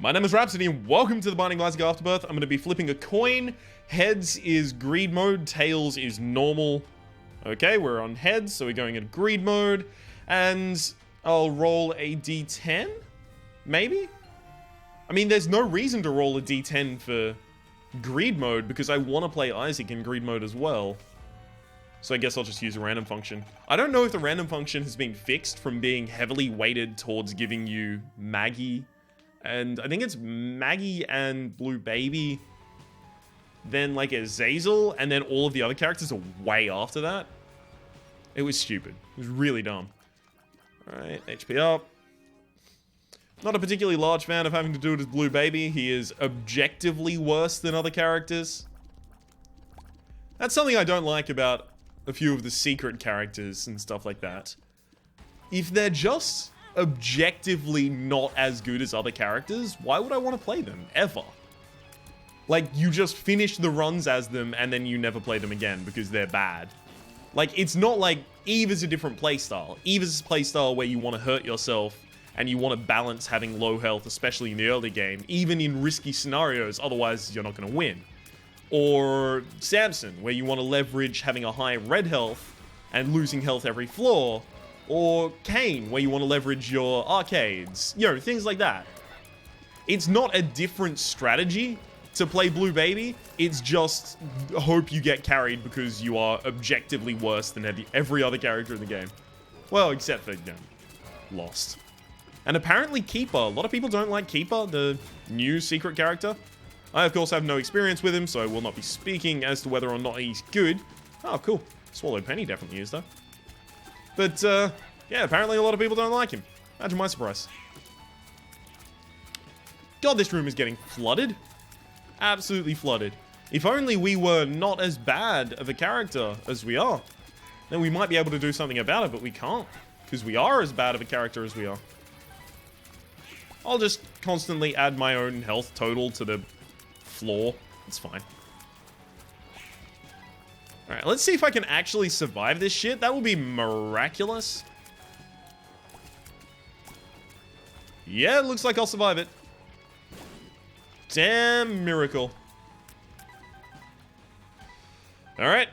My name is Rhapsody and welcome to the Binding of Isaac Afterbirth. I'm going to be flipping a coin. Heads is greed mode, tails is normal. Okay, we're on heads, so we're going into greed mode. And I'll roll a d10? Maybe? I mean, there's no reason to roll a d10 for greed mode because I want to play Isaac in greed mode as well. So I guess I'll just use a random function. I don't know if the random function has been fixed from being heavily weighted towards giving you Maggie. And I think it's Maggie and Blue Baby, then like Azazel, and then all of the other characters are way after that. It was stupid. It was really dumb. Alright, HP up. Not a particularly large fan of having to do it as Blue Baby. He is objectively worse than other characters. That's something I don't like about a few of the secret characters and stuff like that. If they're just objectively not as good as other characters, why would I want to play them, ever? Like, you just finish the runs as them and then you never play them again because they're bad. Like, it's not like Eve is a different playstyle. Eve is a playstyle where you want to hurt yourself and you want to balance having low health, especially in the early game, even in risky scenarios, otherwise you're not going to win. Or Samson, where you want to leverage having a high red health and losing health every floor. Or Cain, where you want to leverage your arcades. You know, things like that. It's not a different strategy to play Blue Baby. It's just hope you get carried because you are objectively worse than every other character in the game. Well, except for, you know, Lost. And apparently Keeper. A lot of people don't like Keeper, the new secret character. I, of course, have no experience with him, so I will not be speaking as to whether or not he's good. Oh, cool. Swallowed Penny definitely is, though. But, yeah, apparently a lot of people don't like him. Imagine my surprise. God, this room is getting flooded. Absolutely flooded. If only we were not as bad of a character as we are, then we might be able to do something about it, but we can't. Because we are as bad of a character as we are. I'll just constantly add my own health total to the floor. It's fine. Alright, let's see if I can actually survive this shit. That will be miraculous. Yeah, it looks like I'll survive it. Damn miracle. Alright.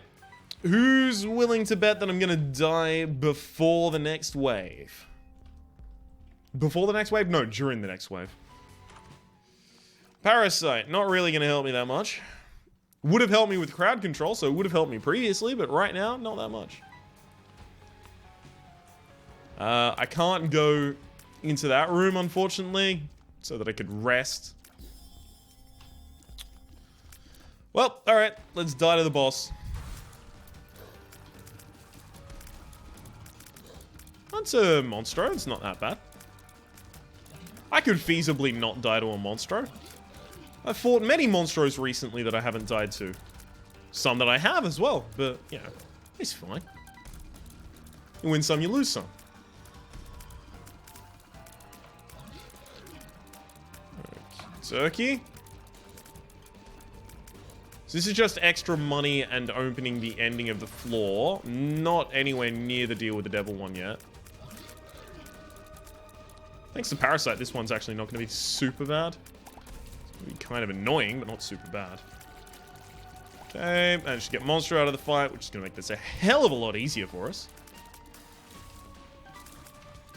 Who's willing to bet that I'm gonna die before the next wave? Before the next wave? No, during the next wave. Parasite, not really gonna help me that much. Would have helped me with crowd control, so it would have helped me previously, but right now, not that much. I can't go into that room, unfortunately, so that I could rest. Well, alright, let's die to the boss. That's a monstro, it's not that bad. I could feasibly not die to a monstro. I've fought many monstros recently that I haven't died to. Some that I have as well, but, you know, it's fine. You win some, you lose some. Turkey. So this is just extra money and opening the ending of the floor. Not anywhere near the deal with the devil one yet. Thanks to Parasite, this one's actually not going to be super bad. It's going to be kind of annoying, but not super bad. Okay, managed to get Monster out of the fight, which is going to make this a hell of a lot easier for us.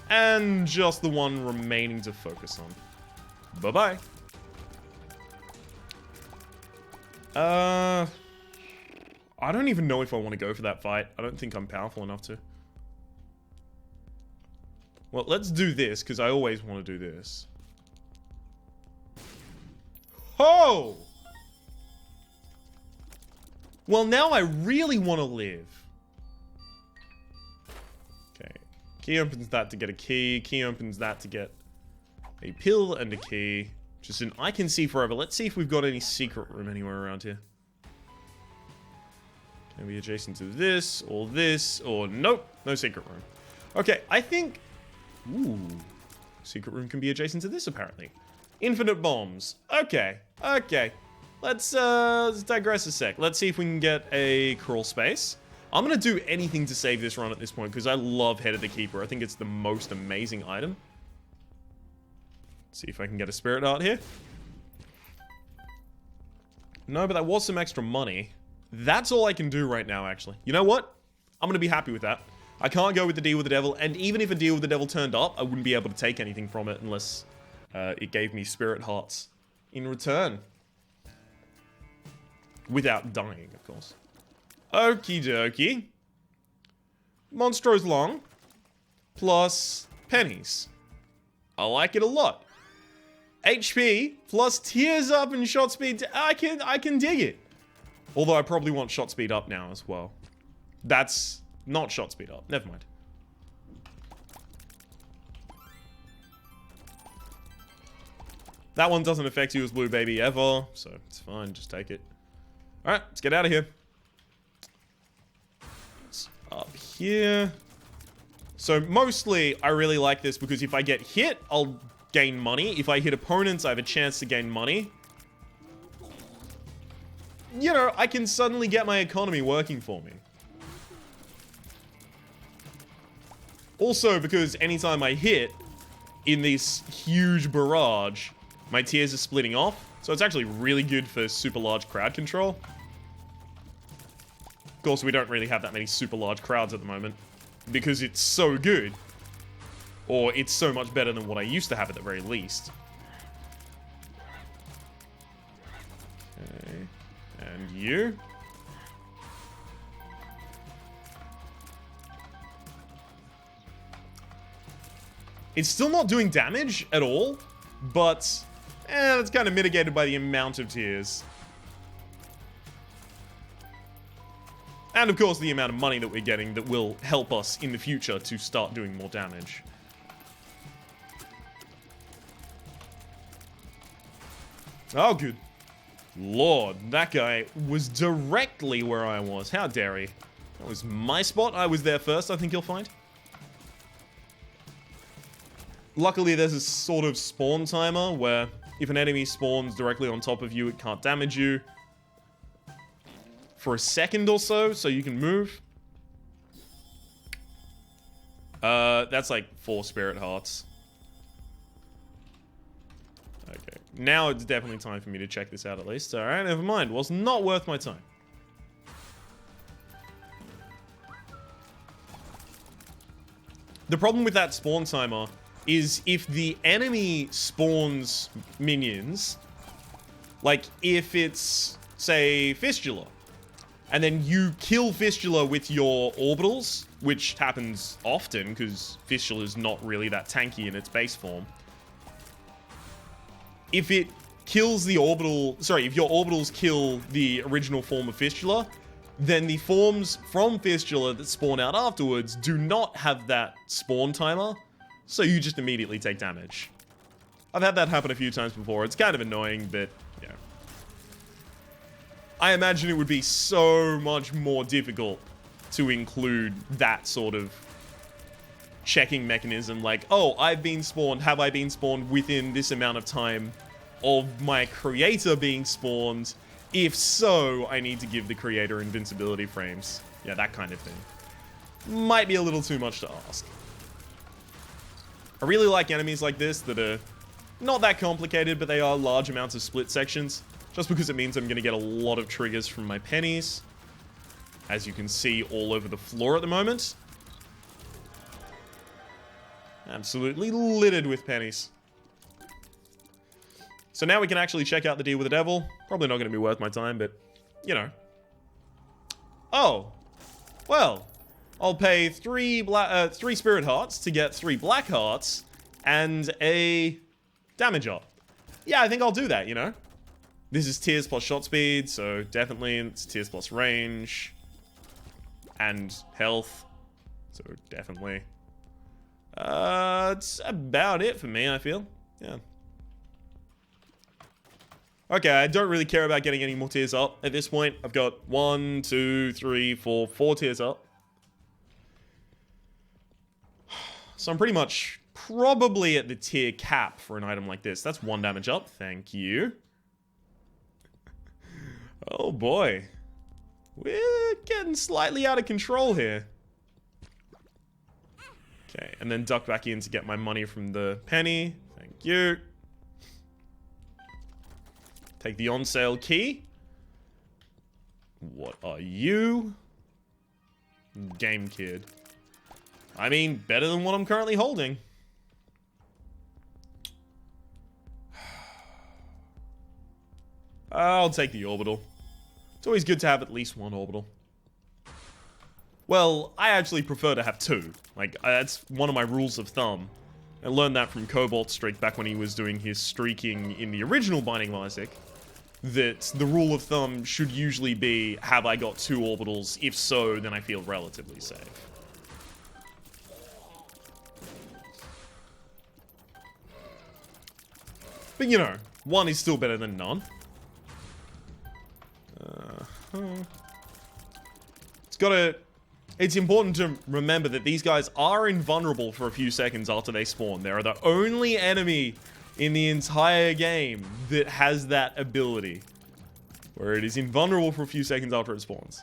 And just the one remaining to focus on. Bye-bye. I don't even know if I want to go for that fight. I don't think I'm powerful enough to. Well, let's do this, because I always want to do this. Oh! Well, now I really want to live. Okay. Key opens that to get a key. Key opens that to get a pill and a key. Just an I can see forever. Let's see if we've got any secret room anywhere around here. Can be adjacent to this, or nope. No secret room. Okay, I think... Ooh. Secret room can be adjacent to this, apparently. Infinite bombs. Okay. Okay. Let's digress a sec. Let's see if we can get a crawl space. I'm going to do anything to save this run at this point, because I love Head of the Keeper. I think it's the most amazing item. See if I can get a spirit heart here. No, but that was some extra money. That's all I can do right now, actually. You know what? I'm gonna be happy with that. I can't go with the deal with the devil, and even if a deal with the devil turned up, I wouldn't be able to take anything from it unless it gave me spirit hearts in return. Without dying, of course. Okie dokie. Monstro's long. Plus pennies. I like it a lot. HP plus tears up and shot speed. I can dig it. Although I probably want shot speed up now as well. That's not shot speed up. Never mind. That one doesn't affect you as blue baby ever, so it's fine. Just take it. All right, let's get out of here. It's up here. So mostly, I really like this because if I get hit, I'll gain money. If I hit opponents, I have a chance to gain money. You know, I can suddenly get my economy working for me. Also, because anytime I hit in this huge barrage, my tiers are splitting off. So it's actually really good for super large crowd control. Of course, we don't really have that many super large crowds at the moment. Because it's so good. Or it's so much better than what I used to have at the very least. Okay. And you? It's still not doing damage at all, but it's kind of mitigated by the amount of tears. And of course the amount of money that we're getting that will help us in the future to start doing more damage. Oh, good Lord, that guy was directly where I was. How dare he? That was my spot. I was there first, I think you'll find. Luckily, there's a sort of spawn timer where if an enemy spawns directly on top of you, it can't damage you for a second or so you can move. That's like 4 spirit hearts. Okay, now it's definitely time for me to check this out at least. Alright, never mind. Was not worth my time. The problem with that spawn timer is if the enemy spawns minions, like if it's, say, Fistula, and then you kill Fistula with your orbitals, which happens often because Fistula is not really that tanky in its base form. If it kills the orbital, sorry, if your orbitals kill the original form of Fistula, then the forms from Fistula that spawn out afterwards do not have that spawn timer, so you just immediately take damage. I've had that happen a few times before. It's kind of annoying, but, you know. I imagine it would be so much more difficult to include that sort of checking mechanism, like, oh, I've been spawned, have I been spawned within this amount of time of my creator being spawned? If so, I need to give the creator invincibility frames. Yeah, that kind of thing. Might be a little too much to ask. I really like enemies like this that are not that complicated, but they are large amounts of split sections, just because it means I'm going to get a lot of triggers from my pennies, as you can see all over the floor at the moment. Absolutely littered with pennies. So now we can actually check out the deal with the devil. Probably not going to be worth my time, but, you know. Oh. Well, I'll pay 3 spirit hearts to get 3 black hearts and a damage up. Yeah, I think I'll do that, you know. This is tears plus shot speed, so definitely it's tears plus range and health, so definitely. It's about it for me, I feel. Yeah. Okay, I don't really care about getting any more tiers up at this point. I've got 1, 2, 3, 4 tiers up. So I'm pretty much probably at the tier cap for an item like this. That's 1 damage up. Thank you. Oh boy. We're getting slightly out of control here. Okay, and then duck back in to get my money from the penny. Thank you. Take the on-sale key. What are you? Game Kid. I mean, better than what I'm currently holding. I'll take the orbital. It's always good to have at least one orbital. Well, I actually prefer to have two. Like, that's one of my rules of thumb. I learned that from Cobalt Streak back when he was doing his streaking in the original Binding of Isaac. That the rule of thumb should usually be, have I got two orbitals? If so, then I feel relatively safe. But you know, one is still better than none. It's important to remember that these guys are invulnerable for a few seconds after they spawn. They're the only enemy in the entire game that has that ability, where it is invulnerable for a few seconds after it spawns.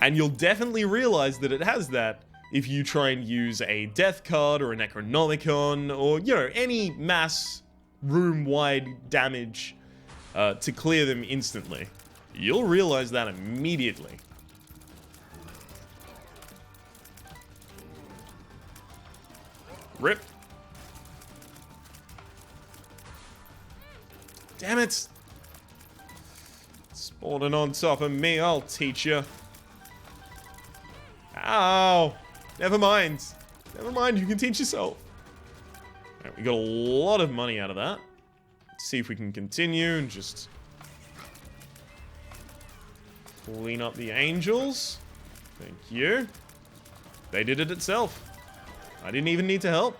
And you'll definitely realize that it has that if you try and use a death card or a Necronomicon or, you know, any mass room-wide damage to clear them instantly. You'll realize that immediately. Rip. Damn it! Spawning on top of me, I'll teach you. Ow! Never mind. Never mind, you can teach yourself. Alright, we got a lot of money out of that. Let's see if we can continue and just clean up the angels. Thank you. They did it itself. I didn't even need to help.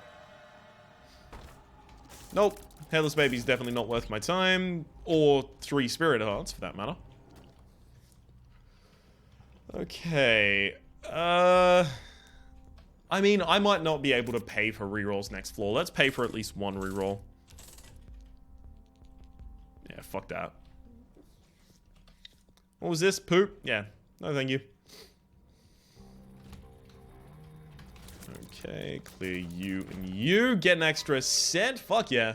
Nope. Hairless Baby's definitely not worth my time. Or 3 Spirit Hearts, for that matter. Okay. I mean, I might not be able to pay for rerolls next floor. Let's pay for at least one reroll. Yeah, fuck that. What was this? Poop? Yeah. No, thank you. Okay, clear you and you. Get an extra set. Fuck yeah.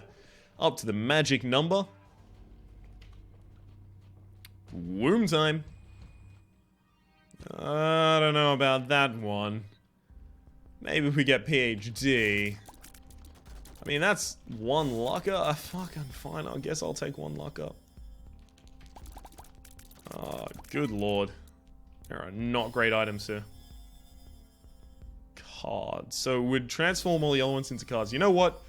Up to the magic number. Womb time. I don't know about that one. Maybe if we get PhD. I mean, that's 1 luck up. Fucking fine. I guess I'll take 1 luck up. Oh, good lord. There are not great items here. Cards. So we'd transform all the elements into cards. You know what?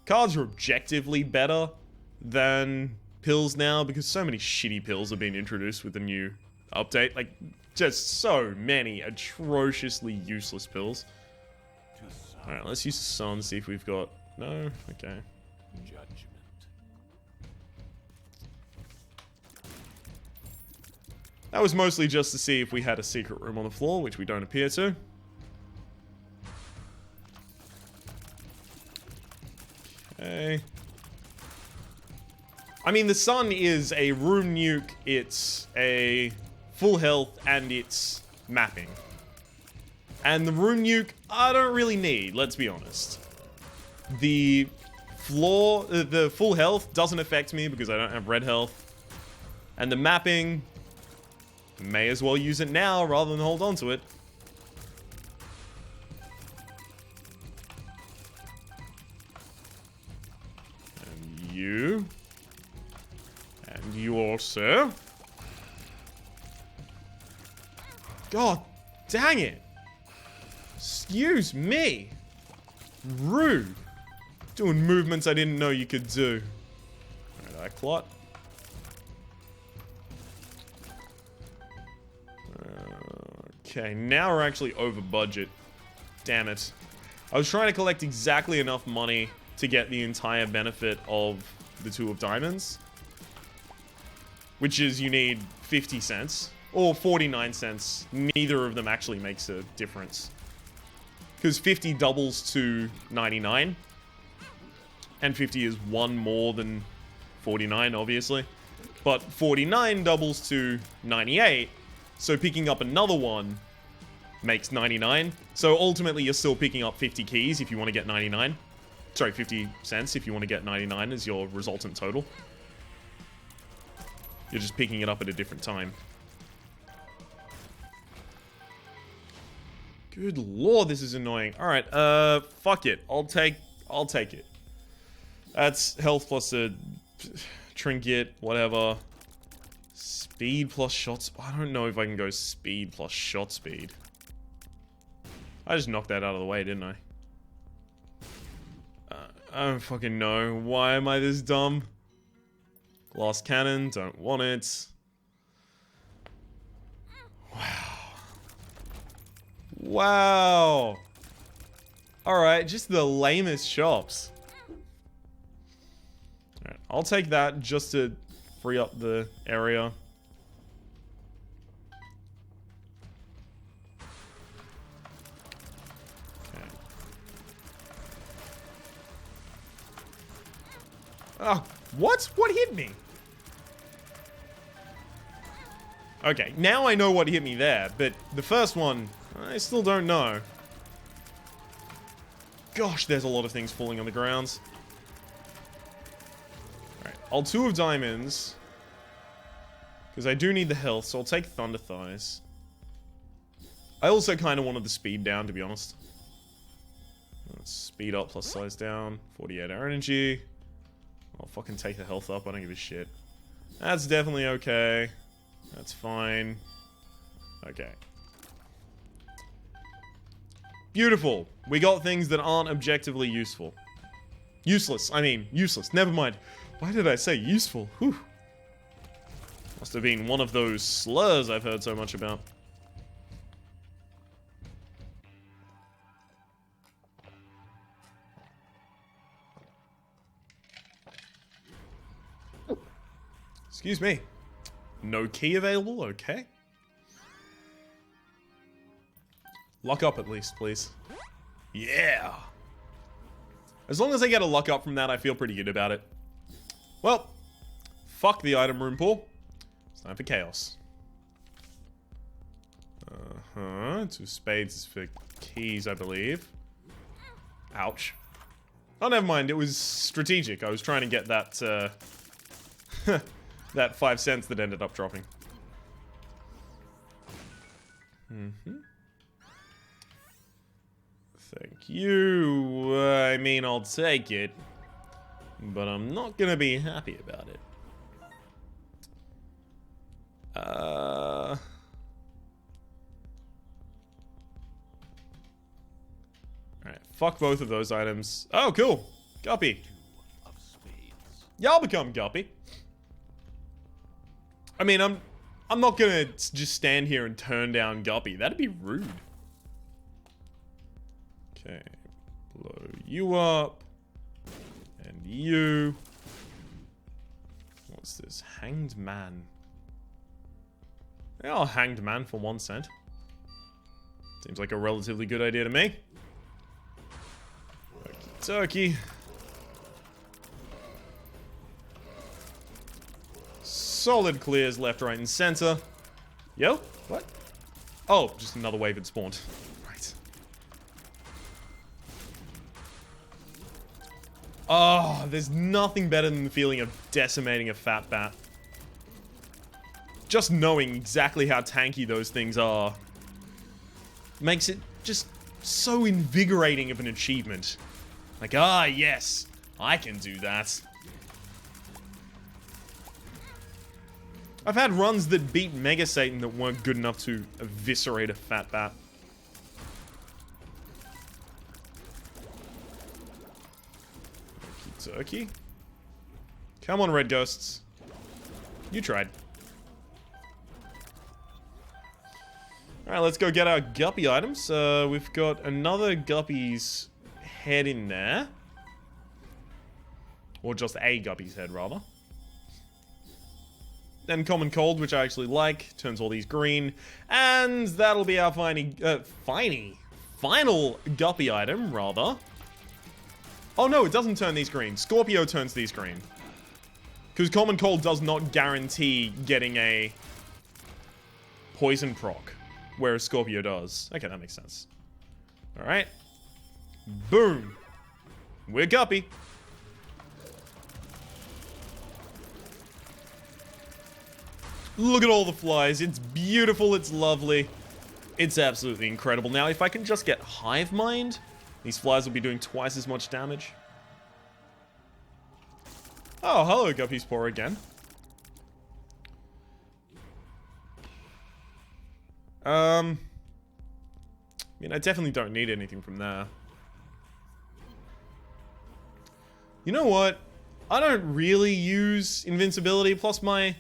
Cards are objectively better than pills now because so many shitty pills have been introduced with the new update. Like, just so many atrociously useless pills. Alright, let's use the sun, see if we've got... No? Okay. Judgment. That was mostly just to see if we had a secret room on the floor, which we don't appear to. Okay. I mean, the sun is a room nuke, it's a full health, and it's mapping. And the room nuke, I don't really need, let's be honest. The floor, the full health doesn't affect me because I don't have red health. And the mapping, may as well use it now rather than hold on to it. And you. And you also. God dang it. Excuse me. Rude. Doing movements I didn't know you could do. Alright, I clot. Okay, now we're actually over budget. Damn it. I was trying to collect exactly enough money to get the entire benefit of the Two of Diamonds. Which is you need 50 cents. Or 49 cents. Neither of them actually makes a difference. Because 50 doubles to 99. And 50 is 1 more than 49, obviously. But 49 doubles to 98. So picking up another one makes 99. So ultimately you're still picking up 50 keys if you want to get 99. Sorry, 50 cents if you want to get 99 as your resultant total. You're just picking it up at a different time. Good lord, this is annoying. Alright, fuck it. I'll take it. That's health plus a trinket, whatever. Speed plus shot. I don't know if I can go speed plus shot speed. I just knocked that out of the way, didn't I? I don't fucking know. Why am I this dumb? Glass cannon, don't want it. Wow. Alright, just the lamest shops. Alright, I'll take that just to free up the area. Okay. Oh, what? What hit me? Okay, now I know what hit me there, but the first one, I still don't know. Gosh, there's a lot of things falling on the ground. Alright, I'll 2 of diamonds. Because I do need the health, so I'll take Thunder Thighs. I also kind of wanted the speed down, to be honest. Let's speed up plus size down. 48 hour energy. I'll fucking take the health up, I don't give a shit. That's definitely okay. That's fine. Okay. Beautiful. We got things that aren't objectively useful. Useless. I mean, useless. Never mind. Why did I say useful? Whew. Must have been one of those slurs I've heard so much about. Excuse me. No key available? Okay. Lock up at least, please. Yeah! As long as I get a lock up from that, I feel pretty good about it. Well, fuck the item room pool. It's time for chaos. 2 spades is for keys, I believe. Ouch. Oh, never mind. It was strategic. I was trying to get that, that 5 cents that ended up dropping. Thank you. I mean, I'll take it. But I'm not gonna be happy about it. Alright, fuck both of those items. Oh, cool. Guppy. Yeah, I'll become Guppy. I mean, I'm not gonna just stand here and turn down Guppy. That'd be rude. Okay. Blow you up. And you. What's this? Hanged Man. Yeah, Hanged Man for 1 cent. Seems like a relatively good idea to me. Okie dokie. Solid clears left, right, and center. Yo? What? Oh, just another wave had spawned. Right. Oh, there's nothing better than the feeling of decimating a fat bat. Just knowing exactly how tanky those things are makes it just so invigorating of an achievement. Like, ah, yes, I can do that. I've had runs that beat Mega Satan that weren't good enough to eviscerate a fat bat. Okie dokie. Come on, red ghosts. You tried. Alright, let's go get our Guppy items. We've got another Guppy's head in there. Or just a Guppy's head, rather. Then Common Cold, which I actually like. Turns all these green. And that'll be our final Guppy item, rather. Oh no, it doesn't turn these green. Scorpio turns these green. Because Common Cold does not guarantee getting a poison proc. Whereas Scorpio does. Okay, that makes sense. Alright. Boom. We're Guppy. Look at all the flies. It's beautiful. It's lovely. It's absolutely incredible. Now, if I can just get Hive Mind, these flies will be doing twice as much damage. Oh, hello, Guppy Spore again. I mean, I definitely don't need anything from there. You know what? I don't really use invincibility, plus my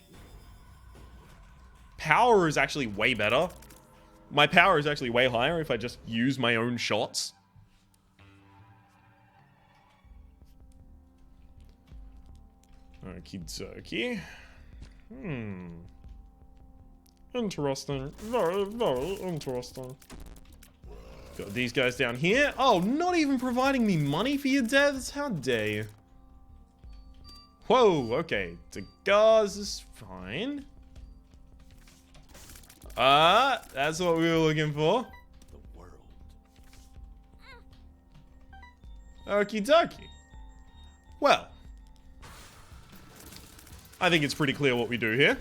power is actually way better. My power is actually way higher if I just use my own shots. Okie dokie. Interesting. Very, very interesting. Got these guys down here. Oh, not even providing me money for your deaths? How dare you? Whoa, okay. Cigars is fine. That's what we were looking for. The world. Okie dokie. Well, I think it's pretty clear what we do here.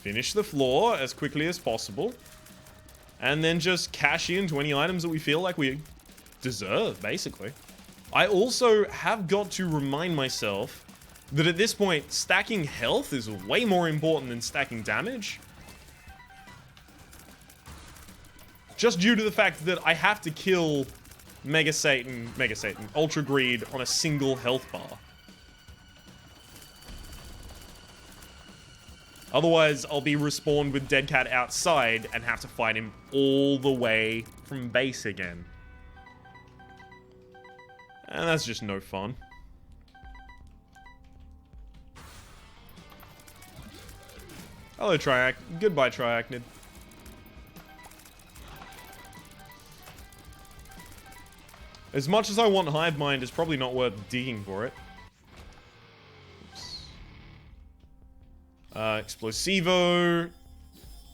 Finish the floor as quickly as possible. And then just cash into any items that we feel like we deserve, basically. I also have got to remind myself that at this point, stacking health is way more important than stacking damage. Just due to the fact that I have to kill Mega Satan, Ultra Greed on a single health bar. Otherwise, I'll be respawned with Dead Cat outside and have to fight him all the way from base again. And that's just no fun. Hello, Triac. Goodbye, Triacnid. As much as I want Hive Mind, it's probably not worth digging for it. Explosivo.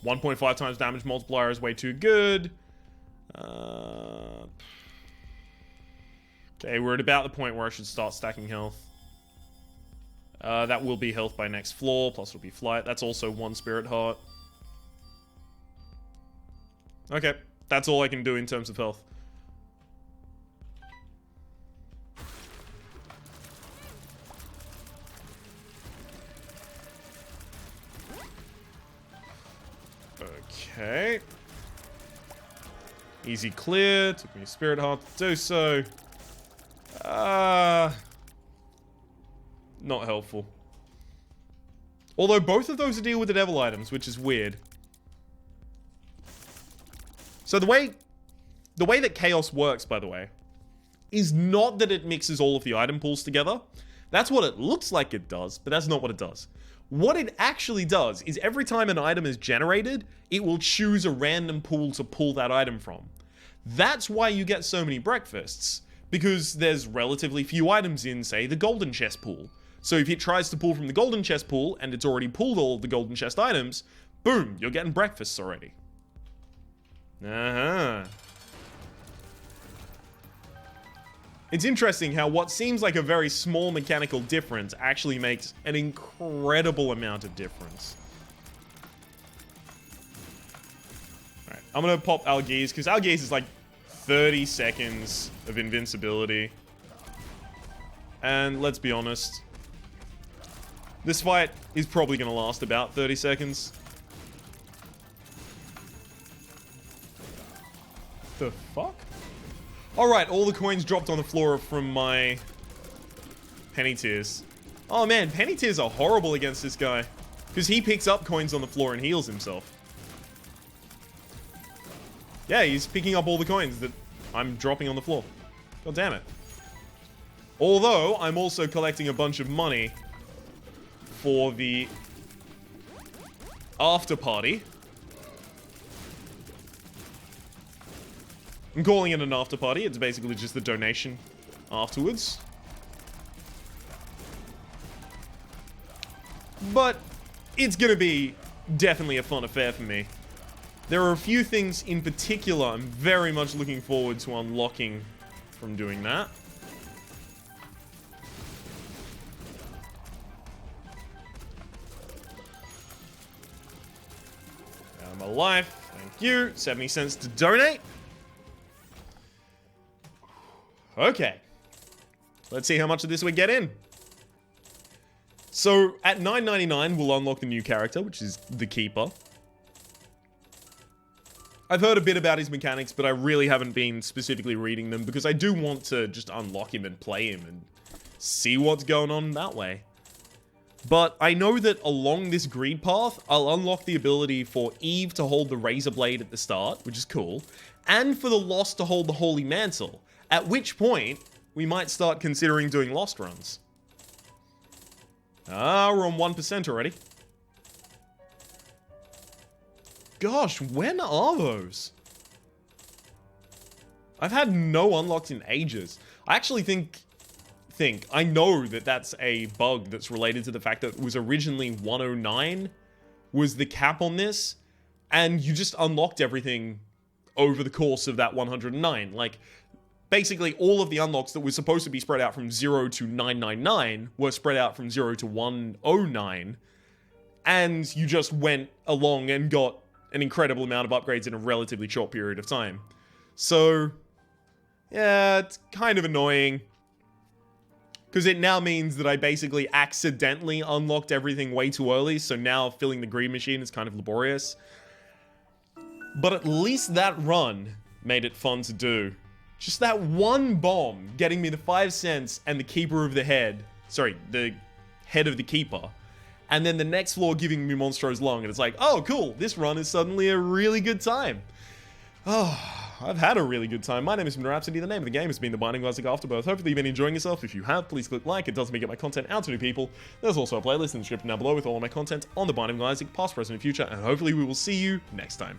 1.5 times damage multiplier is way too good. Okay, we're at about the point where I should start stacking health. That will be health by next floor, plus it'll be flight. That's also 1 spirit heart. Okay, that's all I can do in terms of health. Okay. Easy clear. Took me a spirit heart to do so. Not helpful. Although both of those are deal with the devil items, which is weird. So the way that Chaos works, by the way, is not that it mixes all of the item pools together. That's what it looks like it does, but that's not what it does. What it actually does is every time an item is generated, it will choose a random pool to pull that item from. That's why you get so many breakfasts, because there's relatively few items in, say, the golden chest pool. So if it tries to pull from the golden chest pool, and it's already pulled all of the golden chest items, boom, you're getting breakfasts already. It's interesting how what seems like a very small mechanical difference actually makes an incredible amount of difference. Alright, I'm gonna pop Algiz, because Algiz is like 30 seconds of invincibility. And let's be honest, this fight is probably gonna last about 30 seconds. The fuck? Alright, all the coins dropped on the floor from my penny tiers. Oh man, penny tiers are horrible against this guy, because he picks up coins on the floor and heals himself. Yeah, he's picking up all the coins that I'm dropping on the floor. God damn it. Although, I'm also collecting a bunch of money for the after party. I'm calling it an after party. It's basically just the donation afterwards. But it's gonna be definitely a fun affair for me. There are a few things in particular I'm very much looking forward to unlocking from doing that. I'm alive. Thank you. 70 cents to donate. Okay. Let's see how much of this we get in. So, at $9.99, we'll unlock the new character, which is the Keeper. I've heard a bit about his mechanics, but I really haven't been specifically reading them because I do want to just unlock him and play him and see what's going on that way. But I know that along this greed path, I'll unlock the ability for Eve to hold the Razor Blade at the start, which is cool, and for the Lost to hold the Holy Mantle, at which point we might start considering doing Lost runs. Ah, we're on 1% already. Gosh, when are those? I've had no unlocks in ages. I actually think I know that that's a bug that's related to the fact that it was originally 109 was the cap on this, and you just unlocked everything over the course of that 109. Like, basically all of the unlocks that were supposed to be spread out from 0 to 999 were spread out from 0 to 109, and you just went along and got an incredible amount of upgrades in a relatively short period of time. So, yeah, it's kind of annoying. Because it now means that I basically accidentally unlocked everything way too early, so now filling the greed machine is kind of laborious. But at least that run made it fun to do. Just that one bomb getting me the 5 cents and the Keeper of the Head. Sorry, the head of the Keeper. And then the next floor giving me Monstro's Lung, and it's like, oh, cool, this run is suddenly a really good time. Oh, I've had a really good time. My name is Rhapsody, the name of the game has been The Binding of Isaac Afterbirth. Hopefully you've been enjoying yourself. If you have, please click like, it does help me get my content out to new people. There's also a playlist in the description down below with all of my content on The Binding of Isaac, past, present, and future, and hopefully we will see you next time.